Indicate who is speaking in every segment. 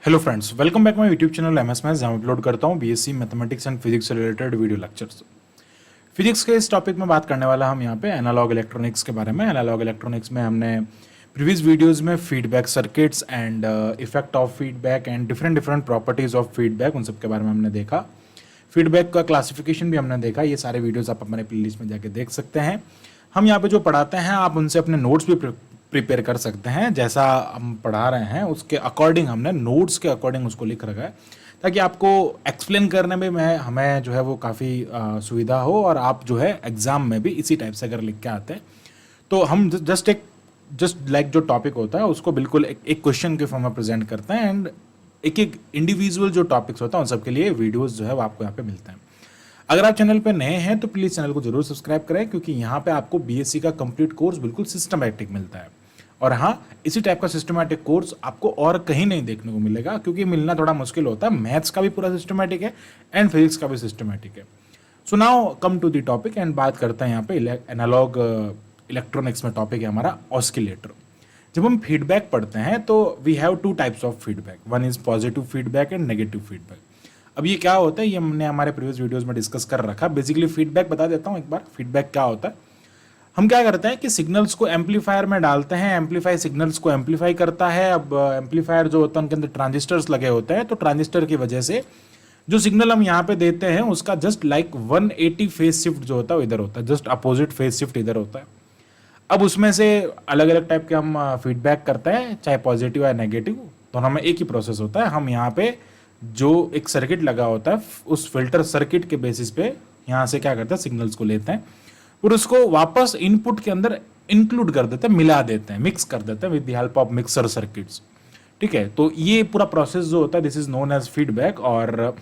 Speaker 1: Hello friends, welcome back my YouTube channel MS maths, जहां upload करता हूं BSc mathematics and physics से related video lectures. Physics के इस टॉपिक में बात करने वाला हम यहां पे एनालॉग इलेक्ट्रॉनिक्स के बारे में। एनालॉग इलेक्ट्रॉनिक्स में हमने प्रीवियस वीडियोस में feedback circuits and effect of feedback and different properties of feedback, उन सब के बारे में हमने देखा। फीडबैक का क्लासिफिकेशन भी हमने देखा। ये सारे वीडियोस आप अपने प्लेलिस्ट में जाके देख सकते हैं। हम यहाँ पे जो पढ़ाते हैं आप उनसे अपने नोट्स भी प्रिपेयर कर सकते हैं। जैसा हम पढ़ा रहे हैं उसके अकॉर्डिंग हमने नोट्स के अकॉर्डिंग उसको लिख रखा है, ताकि आपको एक्सप्लेन करने में हमें जो है वो काफ़ी सुविधा हो, और आप जो है एग्जाम में भी इसी टाइप से अगर लिख के आते हैं तो हम जस्ट लाइक जो टॉपिक होता है उसको बिल्कुल एक क्वेश्चन के फॉर्म में प्रेजेंट करते हैं, एंड एक इंडिविजुअल जो टॉपिक्स होता है उन सबके लिए वीडियोस जो है वो आपको यहाँ पे मिलते हैं। अगर आप चैनल पे नए हैं तो प्लीज़ चैनल को जरूर सब्सक्राइब करें, क्योंकि यहाँ पे आपको बीएससी का कंप्लीट कोर्स बिल्कुल सिस्टमैटिक मिलता है। और हाँ, इसी टाइप का सिस्टमैटिक कोर्स आपको और कहीं नहीं देखने को मिलेगा, क्योंकि मिलना थोड़ा मुश्किल होता है। मैथ्स का भी पूरा सिस्टमैटिक है एंड फिजिक्स का भी सिस्टमैटिक है। So now come to the topic and बात करते हैं यहाँ पे एनालॉग इलेक्ट्रॉनिक्स में। टॉपिक है हमारा ऑस्किलेटर। जब हम फीडबैक पढ़ते हैं तो we have two types of feedback, one is positive feedback and negative feedback. अब ये क्या होता है ये हमने हमारे प्रीवियस वीडियोस में डिस्कस कर रखा। बेसिकली फीडबैक बता देता हूँ एक बार। फीडबैक क्या होता है, हम क्या करते हैं कि सिग्नल्स को एम्पलीफायर में डालते हैं, एम्पलीफाई सिग्नल्स को एम्पलीफाई करता है। अब एम्पलीफायर जो होता है उनके अंदर ट्रांजिस्टर्स लगे होते हैं, तो ट्रांजिस्टर की वजह से जो सिग्नल हम यहाँ पे देते हैं उसका जस्ट लाइक 180 फेज शिफ्ट जो होता है वो इधर होता है, जस्ट अपोजिट फेज शिफ्ट इधर होता है। अब उसमें से अलग अलग टाइप के हम फीडबैक करते हैं, चाहे पॉजिटिव या नेगेटिव, दोनों में एक ही प्रोसेस होता है। हम यहाँ पे जो एक सर्किट लगा होता है उस फिल्टर सर्किट के बेसिस पे यहाँ से क्या करते हैं सिग्नल्स को लेते हैं और उसको वापस इनपुट के अंदर इंक्लूड कर देते हैं, मिला देते हैं, मिक्स कर देते हैं with the help of mixer circuits. ठीक है, तो ये पूरा प्रोसेस जो होता है this is known as feedback. और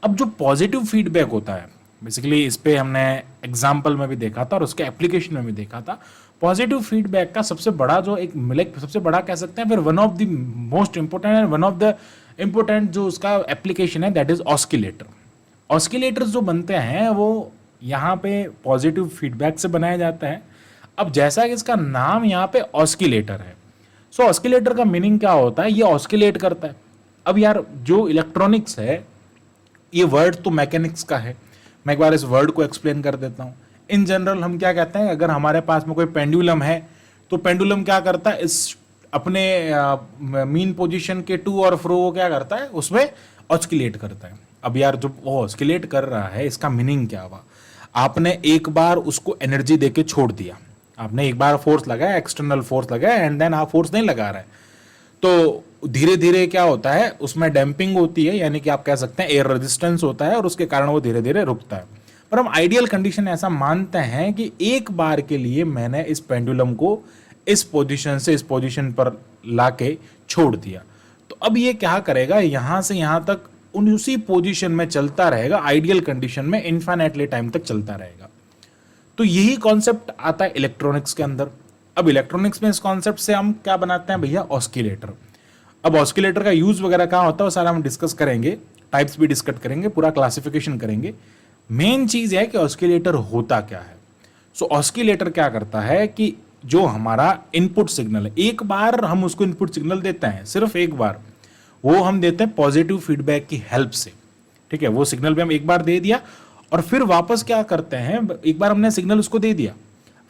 Speaker 1: अब जो पॉजिटिव फीडबैक होता है, बेसिकली इस पे हमने एग्जाम्पल में भी देखा था और उसके एप्लीकेशन में भी देखा था। पॉजिटिव फीडबैक का सबसे बड़ा जो एक सबसे बड़ा कह सकते हैं, फिर one of the most important and one of the important जो उसका एप्लीकेशन है दैट इज ऑस्किलेटर। ऑस्किलेटर्स जो बनते हैं वो यहाँ पे पॉजिटिव फीडबैक से बनाया जाता है। अब जैसा कि इसका नाम यहाँ पे ऑस्किलेटर है, सो ऑस्किलेटर का मीनिंग क्या होता है, ये ऑस्किलेट करता है। अब यार जो इलेक्ट्रॉनिक्स है ये वर्ड तो मैकेनिक्स का है, मैं एक बार इस वर्ड को एक्सप्लेन कर देता हूँ। इन जनरल हम क्या कहते हैं, अगर हमारे पास में कोई पेंडुलम है तो पेंडुलम क्या करता है, इस अपने मीन पोजीशन के टू और फ्रो वो क्या करता है उसमें ऑस्किलेट करता है। अब यार जो वो ऑस्किलेट कर रहा है इसका मीनिंग क्या हुआ, आपने एक बार उसको एनर्जी देके छोड़ दिया, आपने एक बार फोर्स लगाया, एक्सटर्नल फोर्स लगाया, एंड देन आप फोर्स नहीं लगा रहे, तो धीरे धीरे क्या होता है उसमें डैम्पिंग होती है, यानी कि आप कह सकते हैं एयर रेजिस्टेंस होता है और उसके कारण वो धीरे धीरे रुकता है। पर हम आइडियल कंडीशन ऐसा मानते हैं कि एक बार के लिए मैंने इस पेंडुलम को इस पोजीशन से इस पोजीशन पर लाके छोड़ दिया, तो अब ये क्या करेगा, यहां से यहां तक उसी पोजीशन में चलता रहेगा, आइडियल कंडीशन में इनफाइनाइटली टाइम तक चलता रहेगा। तो यही कॉन्सेप्ट आता है इलेक्ट्रॉनिक्स के अंदर। अब इलेक्ट्रॉनिक्स में इस कॉन्सेप्ट से हम क्या बनाते हैं भैया, ऑस्किलेटर। अब ऑस्किलेटर का यूज वगैरह कहाँ होता है वो सारा हम डिस्कस करेंगे, टाइप्स भी डिस्कस करेंगे, पूरा क्लासिफिकेशन करेंगे। मेन चीज है कि ऑस्किलेटर होता क्या है। सो ऑस्किलेटर क्या करता है कि जो हमारा इनपुट सिग्नल है, एक बार हम उसको इनपुट सिग्नल देते हैं, सिर्फ एक बार, वो हम देते हैं पॉजिटिव फीडबैक की हेल्प से। ठीक है, वो सिग्नल भी हम एक बार दे दिया और फिर वापस क्या करते हैं, एक बार हमने सिग्नल उसको दे दिया,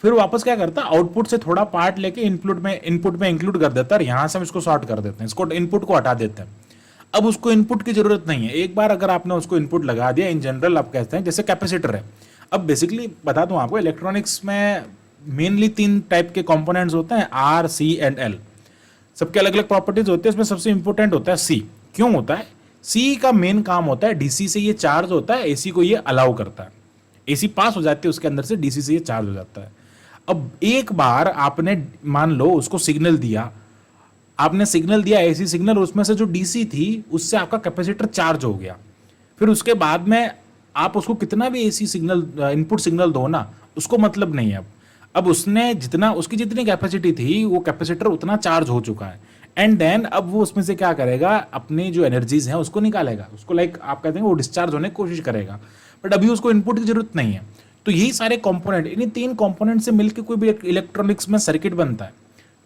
Speaker 1: फिर वापस क्या करता है आउटपुट से थोड़ा पार्ट लेके इनपुट में इंक्लूड कर देता है, और यहां से हम इसको शॉर्ट कर देते हैं, इसको इनपुट को हटा देते हैं। अब उसको इनपुट की जरूरत नहीं है, एक बार अगर आपने उसको इनपुट लगा दिया, इन जनरल आप कहते हैं जैसे कैपेसिटर है। अब बेसिकली बता दूं आपको, इलेक्ट्रॉनिक्स में मेनली 3 टाइप के कंपोनेंट्स होते हैं, आर, सी एंड एल। सबके अलग अलग प्रॉपर्टीज होती है, इसमें सबसे इंपॉर्टेंट होता है सी। क्यों होता है, सी का मेन काम होता है डीसी से ये चार्ज होता है, एसी को ये अलाउ करता है, एसी पास हो जाती है उसके अंदर से, डीसी से ये चार्ज हो जाता है। अब एक बार आपने मान लो उसको सिग्नल दिया, आपने सिग्नल दिया एसी सिग्नल, उसमें से जो डीसी थी उससे आपका कैपेसिटर चार्ज हो गया, फिर उसके बाद में आप उसको कितना भी एसी सिग्नल इनपुट सिग्नल दो ना, उसको मतलब नहीं है। अब उसने जितना उसकी जितनी कैपेसिटी थी वो कैपेसिटर उतना चार्ज हो चुका है, एंड देन अब वो उसमें से क्या करेगा, अपनी जो एनर्जीज हैं उसको निकालेगा, उसको लाइक आप कहते हैं वो डिस्चार्ज होने की कोशिश करेगा, बट अभी उसको इनपुट की जरूरत नहीं है। तो यही सारे कंपोनेंट, इन्हीं 3 कंपोनेंट से मिलकर कोई भी इलेक्ट्रॉनिक्स में सर्किट बनता है।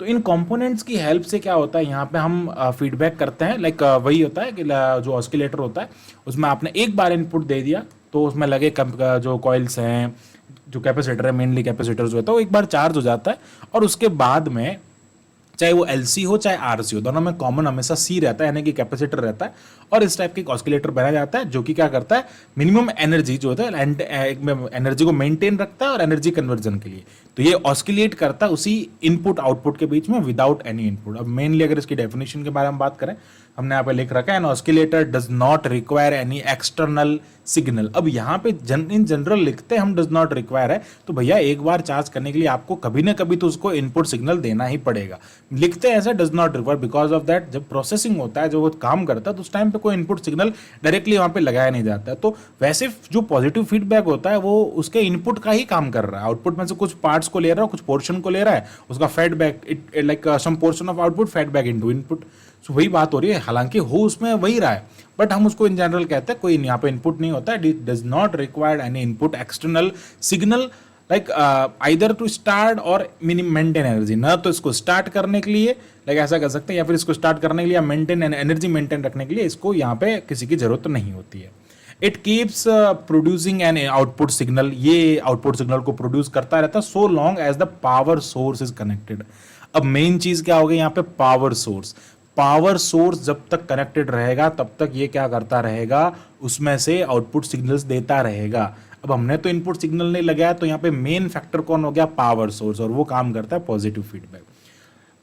Speaker 1: तो इन कंपोनेंट्स की हेल्प से क्या होता है, यहाँ पे हम फीडबैक करते हैं, लाइक वही होता है कि जो ऑस्किलेटर होता है उसमें आपने एक बार इनपुट दे दिया तो उसमें लगे जो कॉइल्स हैं, जो कैपेसिटर है, मेनली कैपेसिटर जो होता है वो एक बार चार्ज हो जाता है, और उसके बाद में चाहे वो एलसी हो चाहे आरसी हो, दोनों में कॉमन हमेशा सी रहता है, यानी कि कैपेसिटर रहता है, और इस टाइप के ऑस्किलेटर बनाया जाता है जो कि क्या करता है, मिनिमम एनर्जी जो होता है एनर्जी को मेंटेन रखता है और एनर्जी कन्वर्जन के लिए। तो ये ऑस्किलेट करता है उसी इनपुट आउटपुट के बीच में विदाउट एनी इनपुट। अब मेनली अगर इसकी डेफिनेशन के बारे में बात करें, हमने यहाँ पे लिख रखा है an oscillator does not require any external signal. अब यहाँ पे इन जनरल लिखते हैं हम डज नॉट रिक्वायर है, तो भैया एक बार चार्ज करने के लिए आपको कभी ना कभी तो उसको इनपुट सिग्नल देना ही पड़ेगा। लिखते हैं ऐसा does not require because of that जब प्रोसेसिंग होता है, जो वो काम करता है, तो उस टाइम पे कोई इनपुट सिग्नल डायरेक्टली वहाँ पे लगाया नहीं जाता है। तो वैसे जो पॉजिटिव फीडबैक होता है वो उसके इनपुट का ही काम कर रहा है, आउटपुट में से कुछ पार्ट्स को ले रहा है, कुछ पोर्शन को ले रहा है, उसका feedback it like some portion of output feedback into input. So वही बात हो रही है, हालांकि हो उसमें वही रहा है, बट हम उसको इन जनरल कहते हैं कोई यहाँ पे इनपुट नहीं होता है, does not required any input external signal like either to start और मिनिमम मेंटेन एनर्जी। ना तो इसको स्टार्ट करने के लिए लाइक ऐसा कर सकते हैं, या फिर इसको स्टार्ट करने के लिए मेंटेन एनर्जी मेंटेन रखने के लिए इसको यहाँ पे किसी की जरूरत नहीं होती है। It keeps producing an output signal, ये आउटपुट सिग्नल को प्रोड्यूस करता रहता है so long as the power source is connected. अब मेन चीज क्या होगी यहाँ पे, पावर सोर्स। पावर सोर्स जब तक कनेक्टेड रहेगा तब तक ये क्या करता रहेगा, उसमें से आउटपुट सिग्नल्स देता रहेगा। अब हमने तो इनपुट सिग्नल नहीं लगाया, तो यहाँ पे मेन फैक्टर कौन हो गया, पावर सोर्स, और वो काम करता है positive feedback.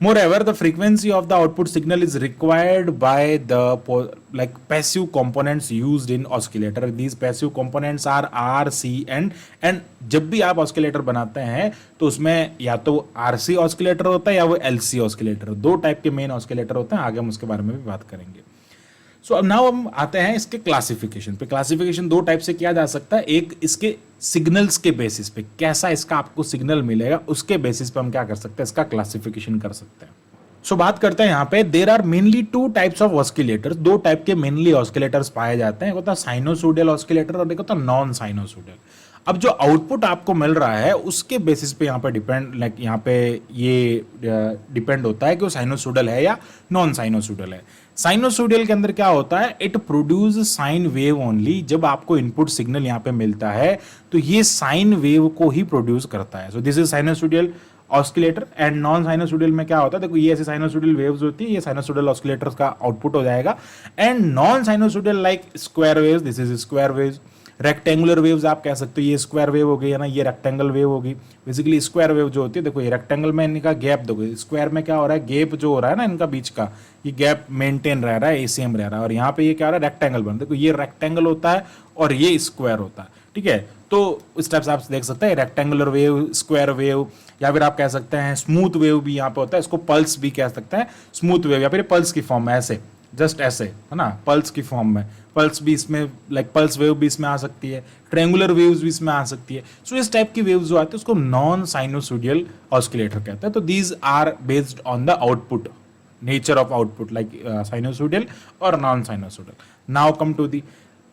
Speaker 1: Moreover, the frequency of the output signal is required by the like passive components used in oscillator. These passive components are R, C and जब भी आप ऑस्किलेटर बनाते हैं तो उसमें या तो RC ऑस्किलेटर होता है या वो LC ऑस्किलेटर, दो टाइप के मेन ऑस्किलेटर होते हैं, आगे हम उसके बारे में भी बात करेंगे। सो अब नाउ हम आते हैं इसके क्लासिफिकेशन पे। क्लासिफिकेशन दो टाइप से किया जा सकता है, एक इसके सिग्नल्स के बेसिस पे, कैसा इसका आपको सिग्नल मिलेगा उसके बेसिस पे हम क्या कर सकते हैं, इसका क्लासिफिकेशन कर सकते हैं। सो बात करते हैं यहाँ पे, there are mainly two types of oscillators, दो टाइप के मेनली ऑस्किलेटर्स पाए जाते हैं, एक होता है साइनोसोडियल ऑस्किलेटर और एक होता है नॉन साइनोसोडियल। अब जो आउटपुट आपको मिल रहा है उसके बेसिस पे यहाँ पे डिपेंड लाइक यहाँ पे ये डिपेंड होता है कि वो साइनोसोडियल है या नॉन साइनोसोडियल है। साइनोसोडियल के अंदर क्या होता है, it produce sine wave only. जब आपको इनपुट सिग्नल यहाँ पे मिलता है तो ये साइन वेव को ही प्रोड्यूस करता है। So this is sinusoidal oscillator. And non sinusoidal में क्या होता है, देखो ये ऐसे साइनोसोडियल वेव्स होती है, ये साइनोसोडियल ऑस्किलेटर्स का आउटपुट हो जाएगा। And non sinusoidal like square waves, this is square waves. Rectangular waves आप कह सकते हो, ये स्क्वायर वेव हो गई है ना, ये रेक्टेंगल वेव होगी। बेसिकली स्क्वायर वेव जो होती है, देखो ये रेक्टेंगल में इनका गैप देखो, स्क्वायर में क्या हो रहा है, गैप जो हो रहा है ना इनका बीच का, ये गैप मेंटेन रह रहा है, सेम रह रहा है। और यहाँ पे ये क्या हो रहा है, रेक्टेंगल बन, देखो ये रेक्टेंगल होता है और ये स्क्वायर होता है, ठीक है। तो इस टाइप से आप देख सकते हैं रेक्टेंगुलर वेव, स्क्वायर वेव, या फिर आप कह सकते हैं स्मूथ वेव भी यहाँ पे होता है, इसको पल्स भी कह सकते हैं, स्मूथ वेव, या फिर पल्स की फॉर्म में ऐसे, जस्ट ऐसे है ना, पल्स की फॉर्म में, पल्स भी इसमें लाइक पल्स वेव भी इसमें आ सकती है, ट्रायंगुलर वेव्स भी इसमें आ सकती है। सो इस टाइप की वेव्स जो आती है उसको नॉन साइनोसोडियल ऑस्किलेटर कहते हैं। तो these are based on the output, nature of output, like sinusoidal और non sinusoidal. Now come to the,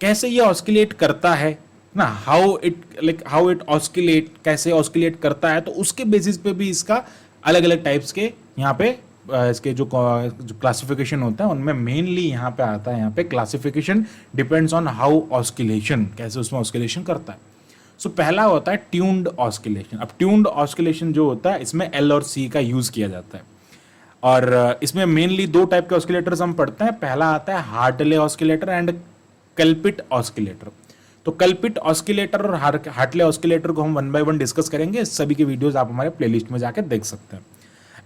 Speaker 1: कैसे ये ऑस्किलेट करता है ना, हाउ इट ऑस्किलेट, कैसे ऑस्किलेट करता है, तो उसके बेसिस पे भी इसका अलग अलग टाइप्स के यहाँ पे इसके जो क्लासिफिकेशन होता है उनमें मेनली यहाँ पे आता है, यहाँ पे classification depends on how oscillation, कैसे उसमें ऑस्किलेशन करता है। सो पहला होता है ट्यून्ड ऑस्किलेशन। अब ट्यून्ड ऑस्किलेशन जो होता है इसमें एल और सी का यूज किया जाता है, और इसमें मेनली दो टाइप के ऑस्किलेटर्स हम पढ़ते हैं। पहला आता है Hartley oscillator and culprit oscillator. तो कल्पिट ऑस्किलेटर और हार्टले ऑस्किलेटर को हम वन बाय वन डिस्कस करेंगे, सभी के वीडियोस आप हमारे प्लेलिस्ट में जाकर देख सकते हैं।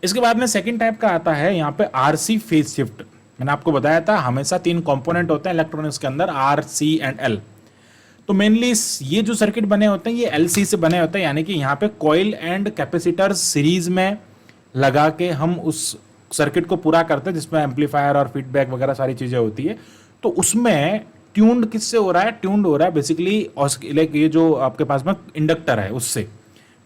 Speaker 1: इसके बाद में सेकंड टाइप का आता है यहाँ पे आरसी फेज शिफ्ट। मैंने आपको बताया था हमेशा तीन कंपोनेंट होते हैं इलेक्ट्रॉनिक्स के अंदर, आर, सी एंड एल। तो मेनली ये जो सर्किट बने होते हैं ये एलसी से बने होते हैं, यानी कि यहाँ पे कॉइल एंड कैपेसिटर सीरीज में लगा के हम उस सर्किट को पूरा करते हैं जिसमें एम्पलीफायर और फीडबैक वगैरह सारी चीजें होती है। तो उसमें ट्यून्ड किससे हो रहा है, ट्यून्ड हो रहा है बेसिकली लाइक ये जो आपके पास में इंडक्टर है उससे,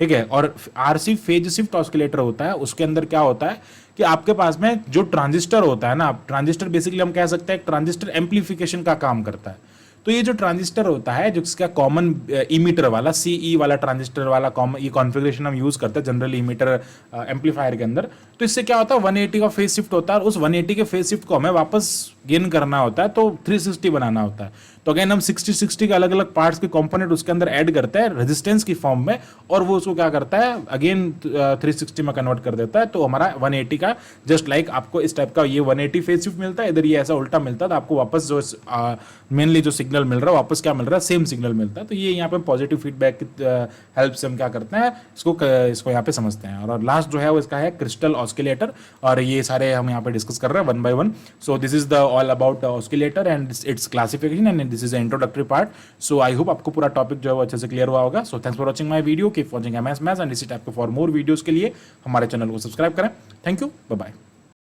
Speaker 1: ठीक है। और आरसी फेज शिफ्ट ऑस्किलेटर होता है, उसके अंदर क्या होता है कि आपके पास में जो ट्रांजिस्टर होता है ना, ट्रांजिस्टर बेसिकली हम कह सकते हैं ट्रांजिस्टर एम्पलीफिकेशन का काम करता है। तो ये जो ट्रांजिस्टर होता है जिसका कॉमन इमीटर वाला सीई वाला ट्रांजिस्टर वाला कॉमन ये कॉन्फ़िगरेशन हम यूज करते हैं जनरली इमीटर एम्पलीफायर के अंदर। तो इससे क्या होता है 180 का फेज शिफ्ट होता है और उस 180 के फेज शिफ्ट को हमें वापस गेन करना होता है, तो 360 बनाना होता है। तो अगेन हम 60-60 के अलग अलग पार्ट्स के कंपोनेंट उसके अंदर ऐड करते हैं रेजिस्टेंस की फॉर्म में, और वो उसको क्या करता है अगेन 360 में कन्वर्ट कर देता है। तो हमारा 180 का जस्ट लाइक आपको इस टाइप का ये 180 फेज शिफ्ट मिलता है, इधर ये ऐसा उल्टा मिलता है, तो आपको वापस जो मेनली जो सिग्नल मिल रहा है वापस क्या मिल रहा है, सेम सिग्नल मिलता है। तो ये यहाँ पे पॉजिटिव फीडबैक की हेल्प से हम क्या करते हैं, इसको यहाँ पे समझते हैं। और लास्ट जो है वो इसका है क्रिस्टल ऑस्किलेटर, और ये सारे हम यहाँ पे डिस्कस कर रहे हैं 1 by 1। So this is the all about oscillator and it's classification and this is the introductory part. So I hope आपको पूरा टॉपिक जो है वो अच्छे से क्लियर हुआ होगा। So thanks for watching my video, keep watching MS maths and इसी टाइप के फॉर मोर वीडियोस के लिए हमारे चैनल को सब्सक्राइब करें। Thank you, bye bye.